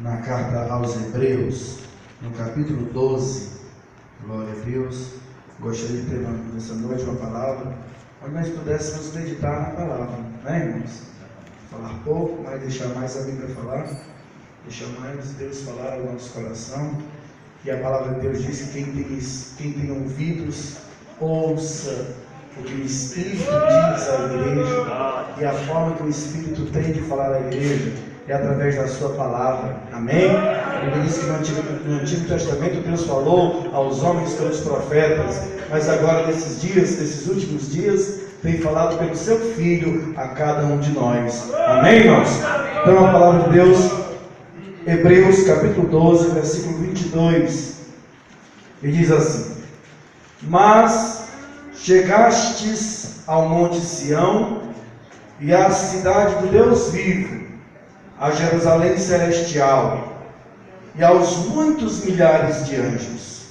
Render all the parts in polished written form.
na carta aos Hebreus, no capítulo 12, glória a Deus. Gostaria de ter nessa noite uma palavra, onde nós pudéssemos meditar na palavra, né, irmãos? Falar pouco, mas deixar mais a Bíblia falar, deixar mais Deus falar ao nosso coração. E a palavra de Deus diz que quem tem ouvidos, ouça o que o Espírito diz à igreja, e a forma que o Espírito tem de falar à igreja é através da sua palavra, amém? Ele diz que no Antigo Testamento Deus falou aos homens pelos profetas, mas agora nesses dias, nesses últimos dias, tem falado pelo seu Filho a cada um de nós, amém, irmãos? Então a palavra de Deus, Hebreus capítulo 12, versículo 22, ele diz assim: mas chegastes ao monte Sião e à cidade do Deus vivo, a Jerusalém celestial, e aos muitos milhares de anjos,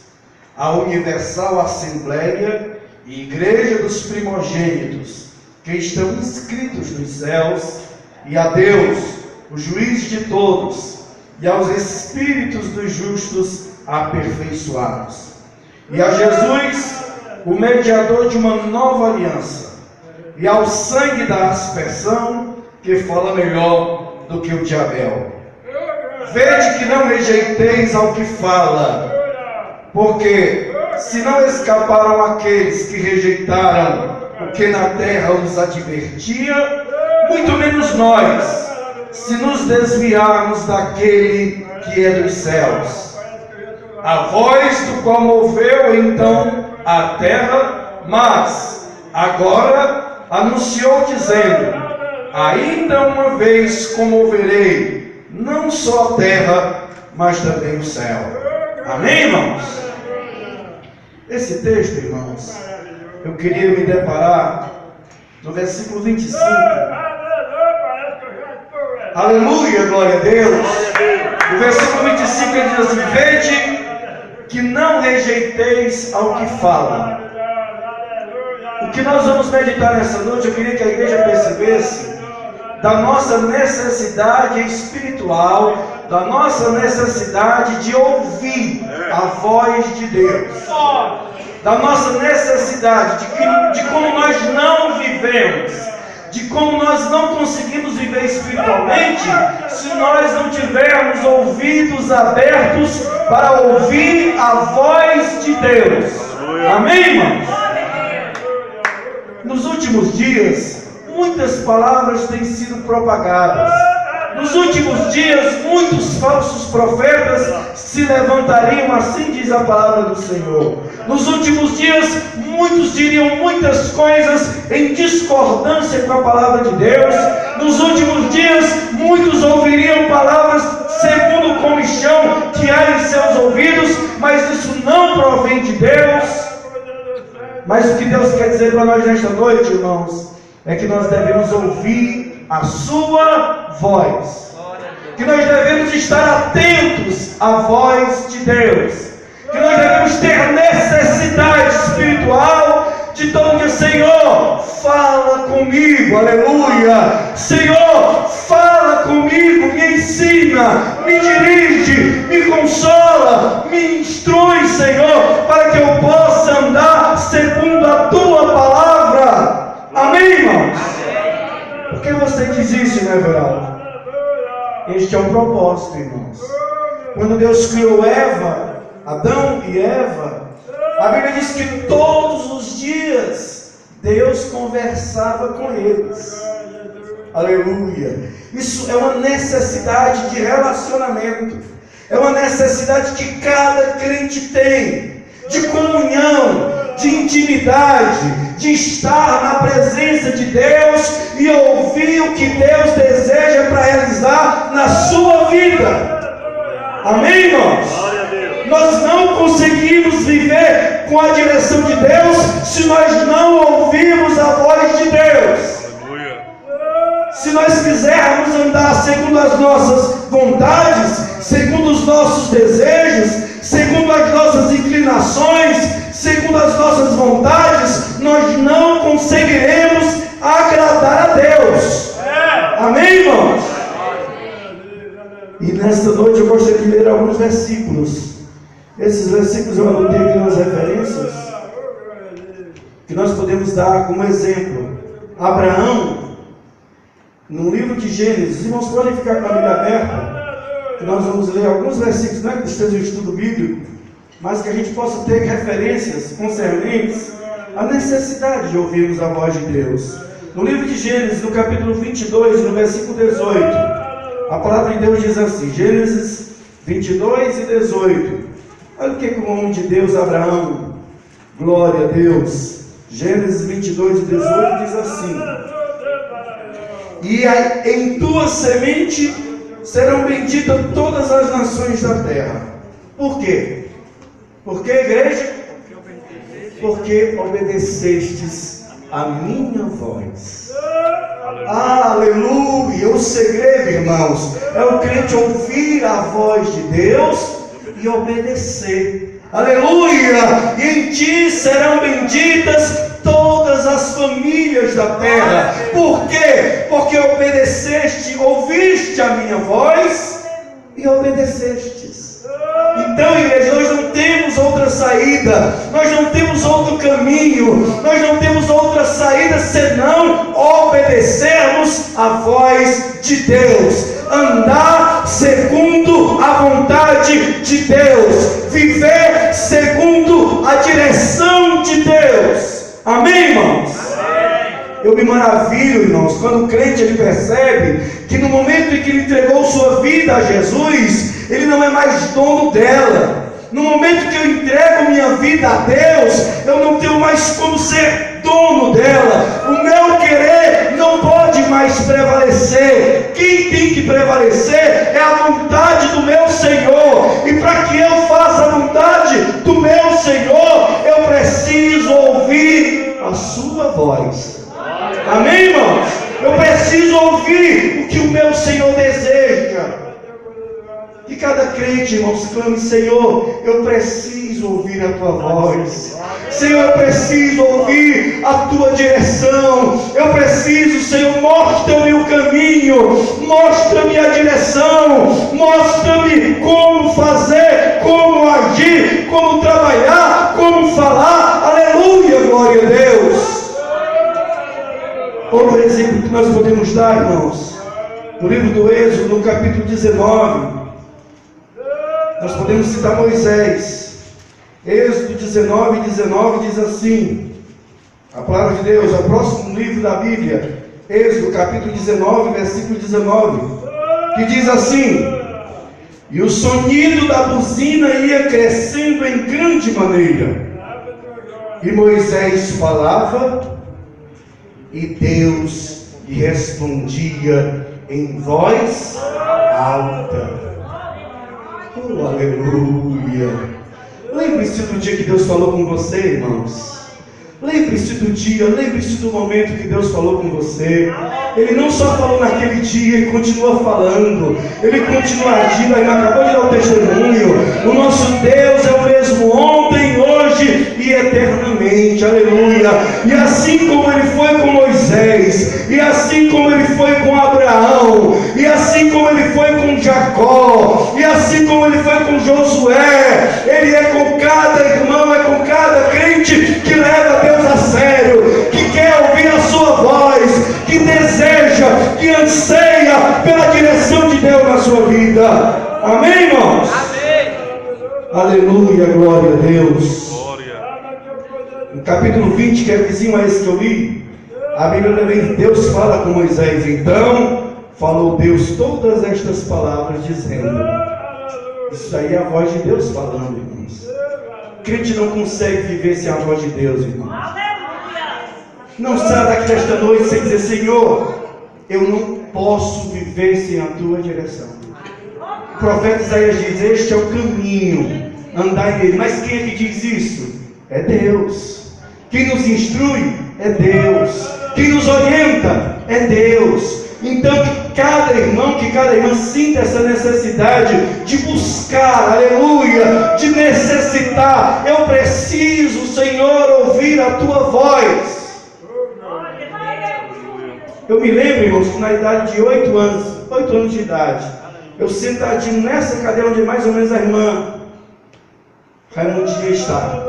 a universal assembleia e igreja dos primogênitos, que estão inscritos nos céus, e a Deus, o juiz de todos, e aos espíritos dos justos aperfeiçoados, e a Jesus, o mediador de uma nova aliança, e ao sangue da aspersão, que fala melhor do que o de Abel. Vede que não rejeiteis ao que fala, porque se não escaparam aqueles que rejeitaram o que na terra os advertia, muito menos nós, se nos desviarmos daquele que é dos céus. A voz do qual moveu então a terra, mas agora anunciou dizendo: ainda uma vez comoverei não só a terra, mas também o céu. Amém, irmãos? Esse texto, irmãos, eu queria me deparar no versículo 25. Aleluia, glória a Deus. O versículo 25 ele diz assim: vede que não rejeiteis ao que fala. O que nós vamos meditar nessa noite, eu queria que a igreja percebesse da nossa necessidade espiritual, da nossa necessidade de ouvir a voz de Deus, da nossa necessidade de como nós não vivemos, de como nós não conseguimos viver espiritualmente se nós não tivermos ouvidos abertos para ouvir a voz de Deus. Amém, irmãos? Nos últimos dias, muitas palavras têm sido propagadas. Nos últimos dias, muitos falsos profetas se levantariam, assim diz a palavra do Senhor. Nos últimos dias, muitos diriam muitas coisas em discordância com a palavra de Deus. Nos últimos dias, muitos ouviriam palavras segundo o comichão que há em seus ouvidos, mas isso não provém de Deus. Mas o que Deus quer dizer para nós nesta noite, irmãos, é que nós devemos ouvir a sua voz, que nós devemos estar atentos à voz de Deus, que nós devemos ter necessidade espiritual de todo dia: Senhor, fala comigo, aleluia, Senhor, fala comigo, me ensina, me dirige, me consola, me instrui, Senhor, para que eu possa andar segundo a tua palavra. Amém, irmãos? Por que você diz isso, né, Everaldo? Este é o propósito, irmãos. Quando Deus criou Adão e Eva, a Bíblia diz que todos os dias Deus conversava com eles. Aleluia. Isso é uma necessidade de relacionamento, é uma necessidade que cada crente tem, de comunhão, de intimidade, de estar na presença de Deus e ouvir o que Deus deseja para realizar na sua vida. Amém, irmãos? Nós não conseguimos viver com a direção de Deus se nós não ouvirmos a voz de Deus. Se nós quisermos andar segundo as nossas vontades, segundo os nossos desejos, segundo as nossas inclinações, segundo as nossas vontades, nós não conseguiremos agradar a Deus. Amém, irmãos? E nesta noite eu gostaria de ler alguns versículos. Esses versículos eu anotei aqui umas referências que nós podemos dar como exemplo. Abraão, no livro de Gênesis, os irmãos podem ficar com a Bíblia aberta, que nós vamos ler alguns versículos, não é que esteja um estudo bíblico, mas que a gente possa ter referências concernentes à necessidade de ouvirmos a voz de Deus. No livro de Gênesis, no capítulo 22, no versículo 18, a palavra de Deus diz assim, Gênesis 22 e 18. Olha o que o homem de Deus, Abraão, glória a Deus. Gênesis 22 e 18 diz assim: e em tua semente serão benditas todas as nações da terra. Por quê? Por que, igreja? Porque obedecestes a minha voz. Aleluia! O segredo, irmãos, é o crente ouvir a voz de Deus e obedecer. Aleluia! E em ti serão benditas todas as famílias da terra. Por quê? Porque obedeceste, ouviste a minha voz e obedecestes. Então, igreja, nós não temos outra saída, nós não temos outro caminho, nós não temos outra saída senão obedecermos a voz de Deus, andar segundo a vontade de Deus, viver segundo a direção de Deus. Amém, irmãos? Eu me maravilho, irmãos, quando o crente ele percebe que no momento em que ele entregou sua vida a Jesus, ele não é mais dono dela. No momento que eu entrego minha vida a Deus, eu não tenho mais como ser dono dela. O meu querer não pode mais prevalecer. Quem tem que prevalecer é a vontade do meu Senhor. E para que eu faça a vontade do meu Senhor, eu preciso ouvir a sua voz. Amém, irmãos? Eu preciso ouvir o que o meu Senhor deseja. Que cada crente, irmãos, clame: Senhor, eu preciso ouvir a tua voz. Senhor, eu preciso ouvir a tua direção. Eu preciso, Senhor, mostra-me o caminho, mostra-me a direção, mostra-me como fazer, como agir, como trabalhar, como falar. Aleluia, glória a Deus. Outro exemplo que nós podemos dar, irmãos, no livro do Êxodo, no capítulo 19, nós podemos citar Moisés. Êxodo 19 diz assim, a palavra de Deus, é o próximo livro da Bíblia, Êxodo capítulo 19, versículo 19, que diz assim: e o sonido da buzina ia crescendo em grande maneira, e Moisés falava, e Deus lhe respondia em voz alta. Oh, aleluia! Lembre-se do dia que Deus falou com você, irmãos. Lembre-se do dia, lembre-se do momento que Deus falou com você. Ele não só falou naquele dia, Ele continua falando, Ele continua agindo. Ele acabou de dar o testemunho. O nosso Deus é o mesmo ontem, hoje e eternamente. Aleluia! E assim como Ele foi com Moisés, e assim como Ele foi com Abraão, e assim como Ele foi com Jacó, e assim como Ele foi com Josué, Ele é com cada irmão, é com cada crente que leva Deus a sério, que quer ouvir a sua voz, que deseja, que anseia pela direção de Deus na sua vida. Amém, irmãos? Amém. Aleluia, glória a Deus. Glória. No capítulo 20, que é vizinho a esse que eu li, a Bíblia também, Deus fala com Moisés. Então falou Deus todas estas palavras, dizendo: isso aí é a voz de Deus falando, irmãos. O crente não consegue viver sem a voz de Deus, irmãos. Não saia daqui desta noite sem dizer: Senhor, eu não posso viver sem a tua direção. O profeta Isaías diz: este é o caminho, andai nele. Mas quem é que diz isso? É Deus. Quem nos instrui é Deus. Quem nos orienta é Deus. Então que cada irmão, que cada irmã sinta essa necessidade de buscar, aleluia, de necessitar. Eu preciso, Senhor, ouvir a tua voz. Eu me lembro, irmãos, que na idade de 8 anos de idade, eu sentadinho nessa cadeira onde mais ou menos a irmã Raimundinha está,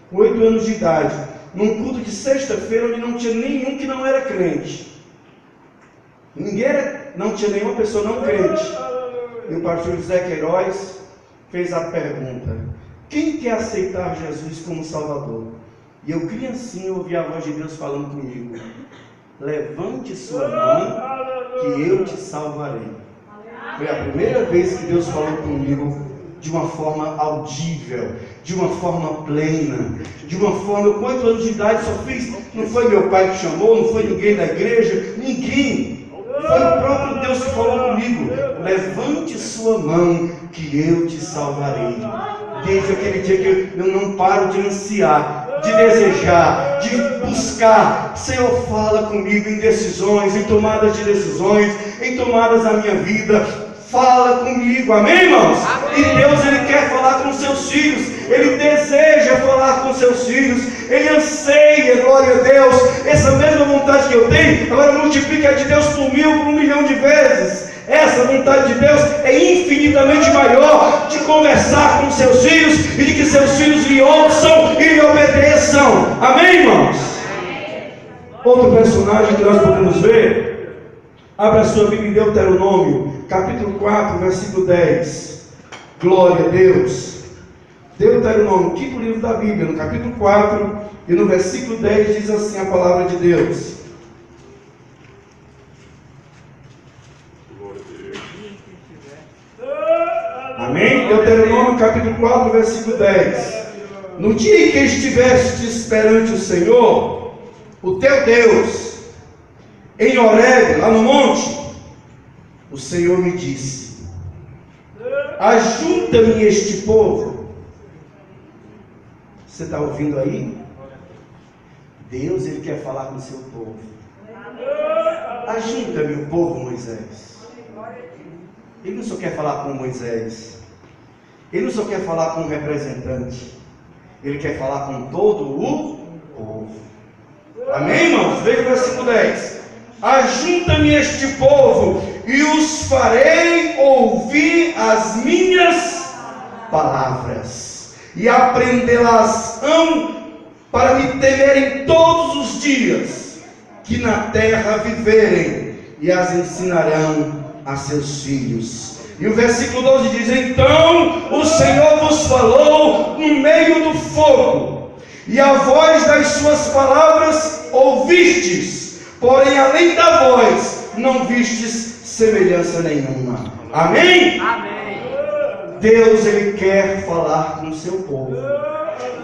com 8 anos de idade, num culto de sexta-feira onde não tinha nenhum que não era crente. Não tinha nenhuma pessoa não crente. E o pastor José Queiroz fez a pergunta: quem quer aceitar Jesus como Salvador? E eu, criancinha, ouvi a voz de Deus falando comigo: levante sua mão que eu te salvarei. Foi a primeira vez que Deus falou comigo de uma forma audível, de uma forma plena, de uma forma... Eu, com 8 anos de idade, só fiz... Não foi meu pai que chamou, não foi ninguém da igreja, ninguém. Foi o próprio Deus que falou comigo: levante sua mão que eu te salvarei. Desde aquele dia que eu não paro de ansiar, de desejar, de buscar. Senhor, fala comigo em decisões, em tomadas de decisões, em tomadas da minha vida. Fala comigo, amém, irmãos? E Deus, Ele quer falar com seus filhos, Ele deseja falar com seus filhos, Ele anseia, glória a Deus, essa mesma vontade que eu tenho, agora multiplica de Deus por 1000, por 1.000.000 de vezes. Essa vontade de Deus é infinitamente maior de conversar com seus filhos e de que seus filhos lhe ouçam e lhe obedeçam, amém, irmãos? Outro personagem que nós podemos ver, abra a sua Bíblia em Deuteronômio, capítulo 4, versículo 10. Glória a Deus. Deuteronômio, quinto livro da Bíblia, no capítulo 4 e no versículo 10, diz assim a palavra de Deus. Amém? Deuteronômio, capítulo 4, versículo 10. No dia em que estivestes perante o Senhor, o teu Deus, em Horebe, lá no monte, o Senhor me disse: ajunta-me este povo. Você está ouvindo aí? Deus, Ele quer falar com o seu povo. Ajunta-me o povo, Moisés. Ele não só quer falar com Moisés, Ele não só quer falar com um representante, Ele quer falar com todo o povo. Amém, irmãos? Veja o versículo 10. Ajunta-me este povo e os farei ouvir as minhas palavras, e aprendê-las-ão para me temerem todos os dias que na terra viverem, e as ensinarão a seus filhos. E o versículo 12 diz: então o Senhor vos falou no meio do fogo, e a voz das suas palavras ouvistes, porém além da voz não vistes semelhança nenhuma. Amém? Amém. Deus, Ele quer falar com o seu povo.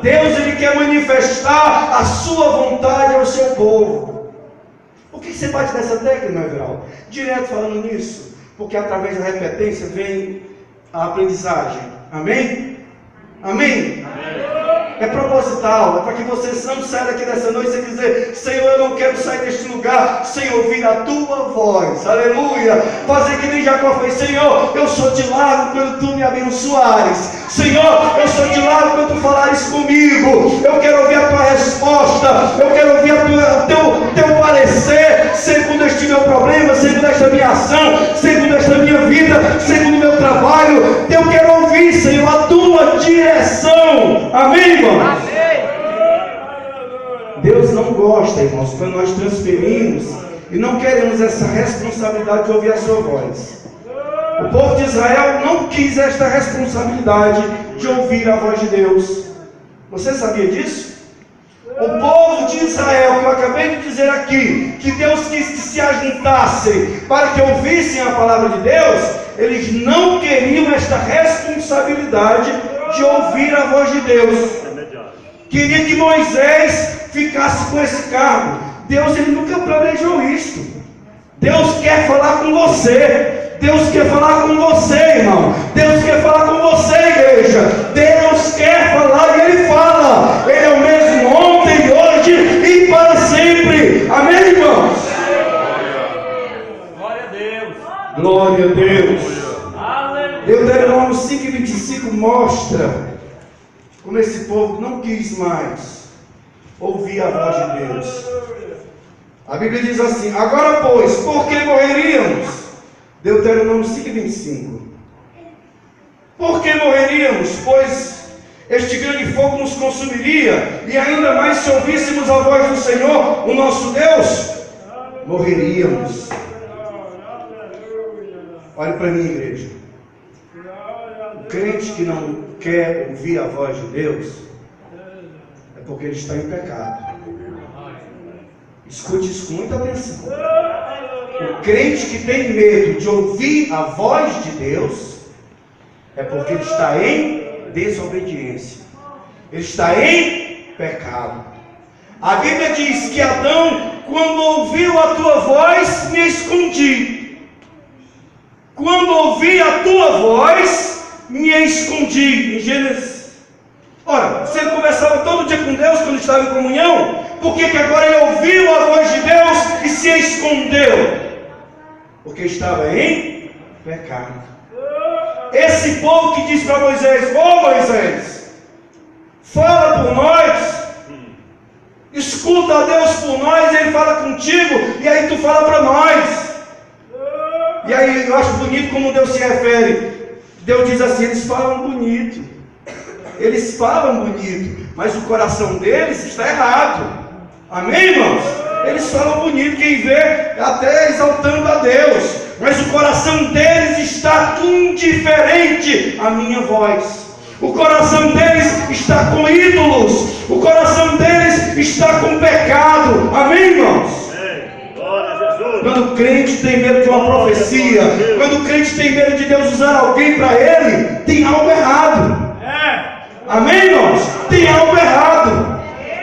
Deus, Ele quer manifestar a sua vontade ao seu povo. Por que você bate nessa tecla, meu Everaldo? Direto falando nisso, porque através da repetência vem a aprendizagem. Amém? Amém? É proposital, é para que você não saia daqui dessa noite sem dizer: Senhor, eu não quero sair deste lugar sem ouvir a tua voz, aleluia. Fazer que nem Jacó fez: Senhor, eu sou de largo quando tu me abençoares, Senhor, eu sou de largo quando tu falares comigo. Eu quero ouvir a tua resposta, eu quero ouvir o teu parecer, segundo este meu problema, segundo esta minha ação, segundo esta minha vida, segundo o meu trabalho. Eu quero ouvir, Senhor, a tua direção. Amém, irmão? Amém. Deus não gosta, irmãos, quando nós transferimos e não queremos essa responsabilidade de ouvir a sua voz. O povo de Israel não quis esta responsabilidade de ouvir a voz de Deus. Você sabia disso? O povo de Israel, que eu acabei de dizer aqui, que Deus quis que se ajuntassem para que ouvissem a palavra de Deus, eles não queriam esta responsabilidade de ouvir a voz de Deus. Queria que Moisés ficasse com esse cargo. Deus, Ele nunca planejou isto. Deus quer falar com você. Deus quer falar com você, irmão. Deus quer falar com você, igreja. Deus quer falar e Ele fala. Ele é o mesmo ontem, hoje e para sempre. Amém, irmãos? Glória a Deus. Glória a Deus. Aleluia. Deuteronômio 5:25 mostra como esse povo não quis mais ouvir a voz de Deus. A Bíblia diz assim: agora pois, por que morreríamos? Deuteronômio 5:25. Por que morreríamos? Pois este grande fogo nos consumiria, e ainda mais se ouvíssemos a voz do Senhor, o nosso Deus, morreríamos. Olhe para mim, igreja. O crente que não quer ouvir a voz de Deus é porque ele está em pecado. Escute isso com muita atenção. O crente que tem medo de ouvir a voz de Deus é porque ele está em desobediência. Ele está em pecado. A Bíblia diz que Adão, quando ouviu a tua voz, me escondi. Quando ouvi a tua voz, me escondi. Em Gênesis. Ora, você conversava todo dia com Deus quando estava em comunhão. Por que agora ele ouviu a voz de Deus e se escondeu? Porque estava em pecado. Esse povo que diz para Moisés: ô Moisés, fala por nós, escuta a Deus por nós, e Ele fala contigo, e aí tu fala para nós. E aí eu acho bonito como Deus se refere. Deus diz assim: eles falam bonito, eles falam bonito, mas o coração deles está errado. Amém, irmãos? Eles falam bonito, quem vê até exaltando a Deus, mas o coração deles está indiferente à minha voz. O coração deles está com ídolos, o coração deles está com pecado. Amém, irmãos? Quando o crente tem medo de uma profecia, quando o crente tem medo de Deus usar alguém para ele, tem algo errado. Amém, irmãos? Tem algo errado.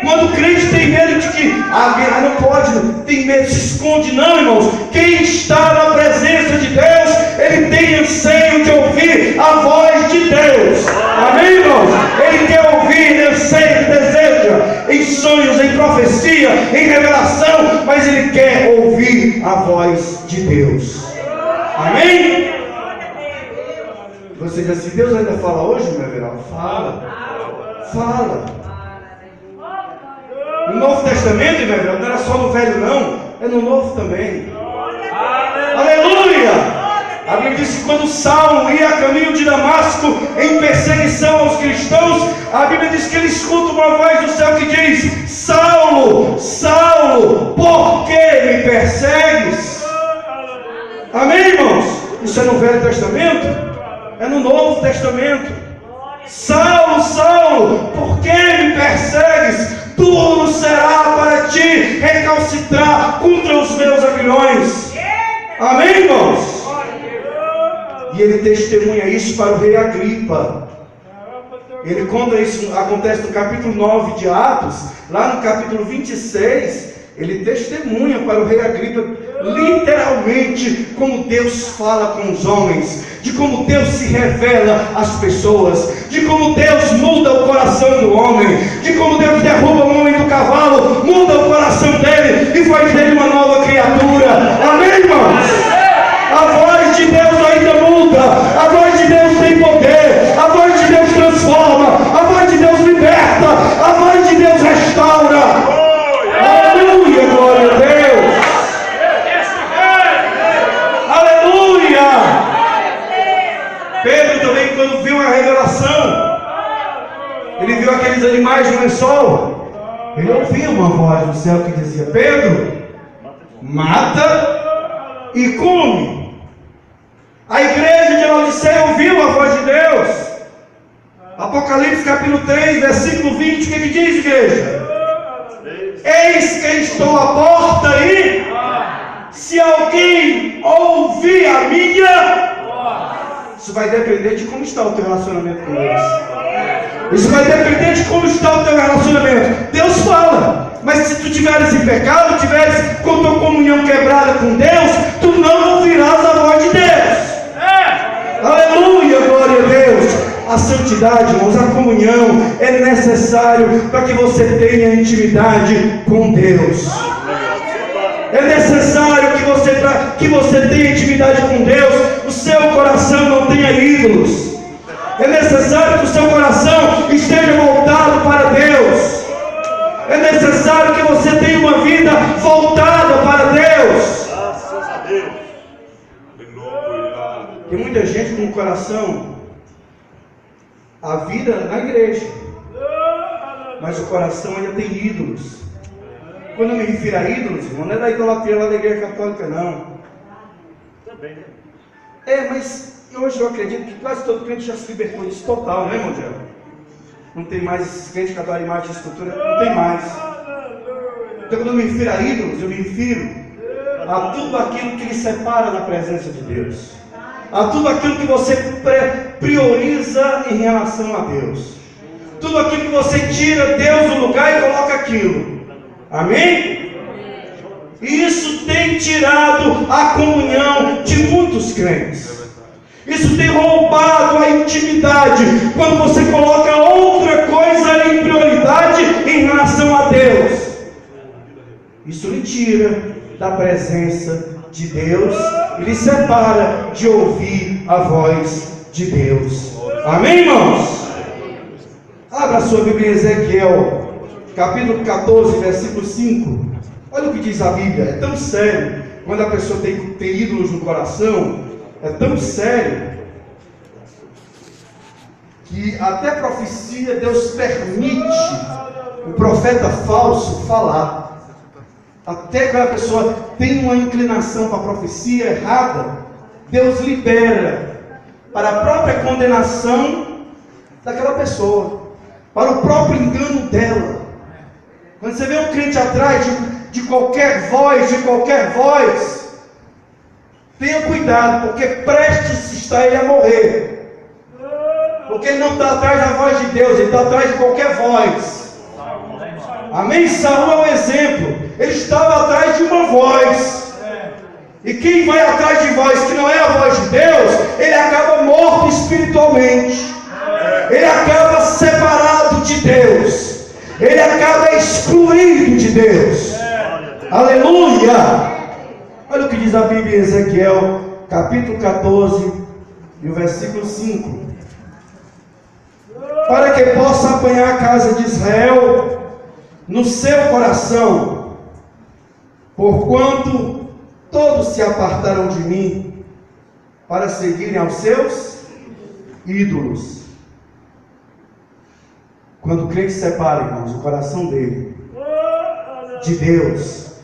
Quando o crente tem medo de que não pode, tem medo, se esconde. Não, irmãos. Quem está na presença de Deus, ele tem anseio de ouvir a voz de Deus. Amém, irmãos? Ele quer ouvir, ele anseia, deseja, em sonhos, em profecia, em revelação, mas ele quer ouvir a voz de Deus. Amém? Você diz assim: Deus ainda fala hoje, meu Everaldo? Fala. No Novo Testamento, meu irmão, não era só no Velho não, é no Novo também. Aleluia! A Bíblia diz que quando Saulo ia a caminho de Damasco em perseguição aos cristãos, a Bíblia diz que ele escuta uma voz do céu que diz: Saulo, Saulo, por que me persegues? Amém, irmãos? Isso é no Velho Testamento? É no Novo Testamento. Saulo, Saulo, por que me persegues? Duro será para ti recalcitrar contra os meus aguilhões. Amém, irmãos? E ele testemunha isso para o rei Agripa. Ele conta isso, acontece no capítulo 9 de Atos. Lá no capítulo 26, ele testemunha para o rei Agripa literalmente como Deus fala com os homens, de como Deus se revela às pessoas, de como Deus muda o coração do homem, de como Deus derruba o homem do cavalo, muda o coração dele e faz dele uma nova criatura. Amém, irmãos? A voz de Deus ainda muda, a voz de Deus tem poder, a voz de Deus transforma, a voz de Deus liberta, a voz de Deus restaura. Aleluia, glória a Deus. Aleluia. Pedro também, quando viu a revelação, ele viu aqueles animais no lençol, ele ouviu uma voz do céu que dizia: Pedro, mata e come. A igreja de Laodiceia ouviu a voz de Deus. Apocalipse capítulo 3, versículo 20, o que diz, igreja? Eis que estou à porta e se alguém ouvir a minha, isso vai depender de como está o teu relacionamento com Deus. Isso vai depender de como está o teu relacionamento. Deus fala, mas se tu tiveres em pecado, tiveres com tua comunhão quebrada com Deus, tu não ouvirás a voz de Deus. Aleluia, glória a Deus. A santidade, irmãos, a comunhão é necessário para que você tenha intimidade com Deus. É necessário que você tenha intimidade com Deus, o seu coração não tenha ídolos. É necessário que o seu coração esteja voltado para Deus. É necessário que você tenha uma vida voltada para Deus. Graças a Deus. muita gente com o coração, a vida na igreja, mas o coração ainda tem ídolos. Quando eu me refiro a ídolos, irmão, não é da idolatria lá da igreja católica, não. Mas hoje eu acredito que quase todo crente já se libertou disso total, né, irmão Diego? Não tem mais esses crentes que adoram imagem e escultura, não tem mais. Então quando eu me refiro a ídolos, eu me refiro a tudo aquilo que lhe separa da presença de Deus, a tudo aquilo que você prioriza em relação a Deus, tudo aquilo que você tira Deus do lugar e coloca aquilo. Amém? Isso tem tirado a comunhão de muitos crentes. Isso tem roubado a intimidade. Quando você coloca outra coisa em prioridade em relação a Deus, isso lhe tira da presença de Deus e lhe separa de ouvir a voz de Deus. Amém, irmãos? Abra sua Bíblia em Ezequiel, capítulo 14, versículo 5. Olha o que diz a Bíblia. É tão sério. Quando a pessoa tem ídolos no coração, é tão sério que até a profecia Deus permite o profeta falso falar. Até quando a pessoa tem uma inclinação para a profecia errada, Deus libera para a própria condenação daquela pessoa, para o próprio engano dela. Quando você vê um crente atrás de qualquer voz, tenha cuidado, porque prestes está ele a morrer. Porque ele não está atrás da voz de Deus, ele está atrás de qualquer voz. Amém? Saul é um exemplo. Ele estava atrás de uma voz. E quem vai atrás de voz que não é a voz de Deus, ele acaba morto espiritualmente. Ele acaba separado de Deus. Ele acaba excluído de Deus. Aleluia! Olha o que diz a Bíblia em Ezequiel, capítulo 14, e o versículo 5. Para que possa apanhar a casa de Israel no seu coração, porquanto todos se apartaram de mim para seguirem aos seus ídolos. Quando o crente separa, irmãos, o coração dele de Deus,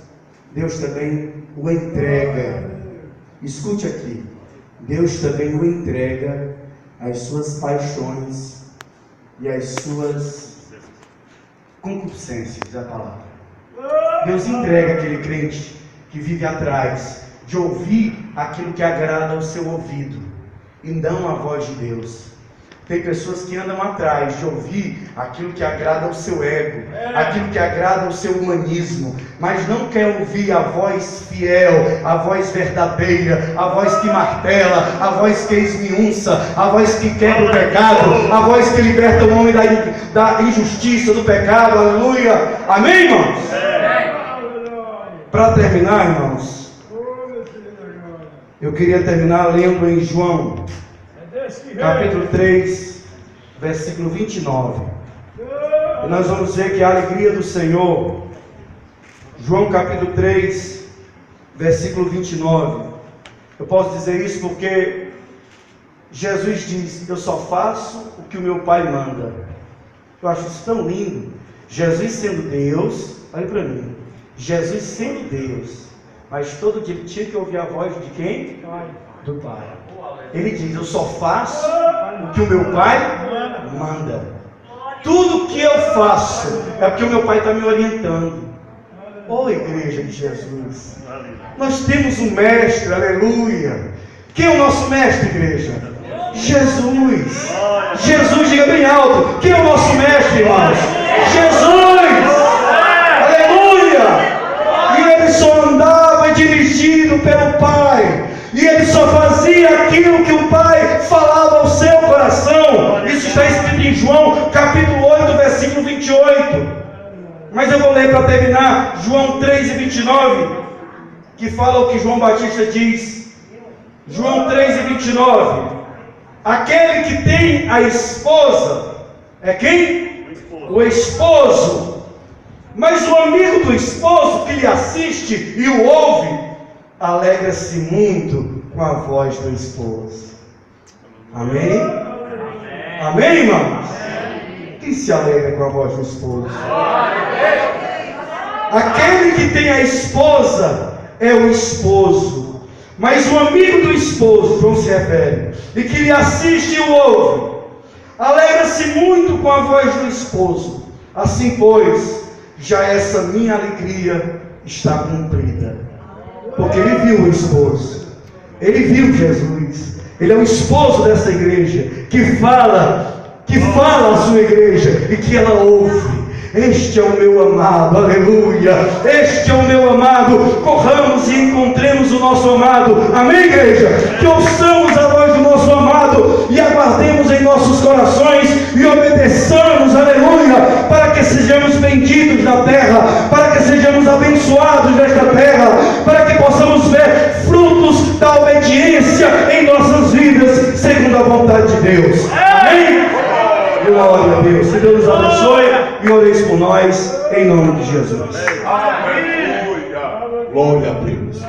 Deus também o entrega. Escute aqui, Deus também o entrega às suas paixões e às suas concupiscências, é a palavra. Deus entrega aquele crente que vive atrás de ouvir aquilo que agrada ao seu ouvido e não a voz de Deus. Tem pessoas que andam atrás de ouvir aquilo que agrada ao seu ego, aquilo que agrada ao seu humanismo, mas não quer ouvir a voz fiel, a voz verdadeira, a voz que martela, a voz que esmiunça, a voz que quebra o pecado, a voz que liberta o homem da injustiça, do pecado. Aleluia! Amém, irmãos? Para terminar, irmãos, eu queria terminar lendo em João capítulo 3, versículo 29. E nós vamos ver que a alegria do Senhor, João capítulo 3, versículo 29. Eu posso dizer isso porque Jesus diz: eu só faço o que o meu Pai manda. Eu acho isso tão lindo. Jesus sendo Deus, olha para mim, Jesus sendo Deus, mas todo dia ele tinha que ouvir a voz de quem? Do Pai. Ele diz: eu só faço o que o meu Pai manda. Tudo que eu faço é porque o meu Pai está me orientando. Ô igreja de Jesus, nós temos um mestre, aleluia. Quem é o nosso mestre, igreja? Jesus. Jesus, diga bem alto. Quem é o nosso mestre, irmãos? Jesus. Aleluia. E ele só andava dirigido pelo Pai. E ele só fazia aquilo que o Pai falava ao seu coração. Isso está escrito em João capítulo 8, versículo 28. Mas eu vou ler para terminar João 3 e 29, que fala o que João Batista diz. João 3 e 29. Aquele que tem a esposa é quem? O esposo. Mas o amigo do esposo que lhe assiste e o ouve alegra-se muito com a voz do esposo. Amém? Amém, irmãos? Quem se alegra com a voz do esposo? Aquele que tem a esposa é o esposo, mas o amigo do esposo, João se refere, e que lhe assiste e o ouve, alegra-se muito com a voz do esposo. Assim, pois, já essa minha alegria está cumprida, porque ele viu o esposo, ele viu Jesus, ele é o esposo dessa igreja, que fala a sua igreja e que ela ouve. Este é o meu amado, aleluia, este é o meu amado. Corramos e encontremos o nosso amado, amém, igreja? Que ouçamos a voz do nosso amado e aguardemos em nossos corações e obedeçamos, aleluia, para que sejamos benditos na terra, para que sejamos abençoados nesta terra, para que possamos ver frutos da obediência em nossas vidas, segundo a vontade de Deus, amém? Glória a Deus. Que Deus nos abençoe e oreis por nós, em nome de Jesus. Aleluia. Glória a Deus.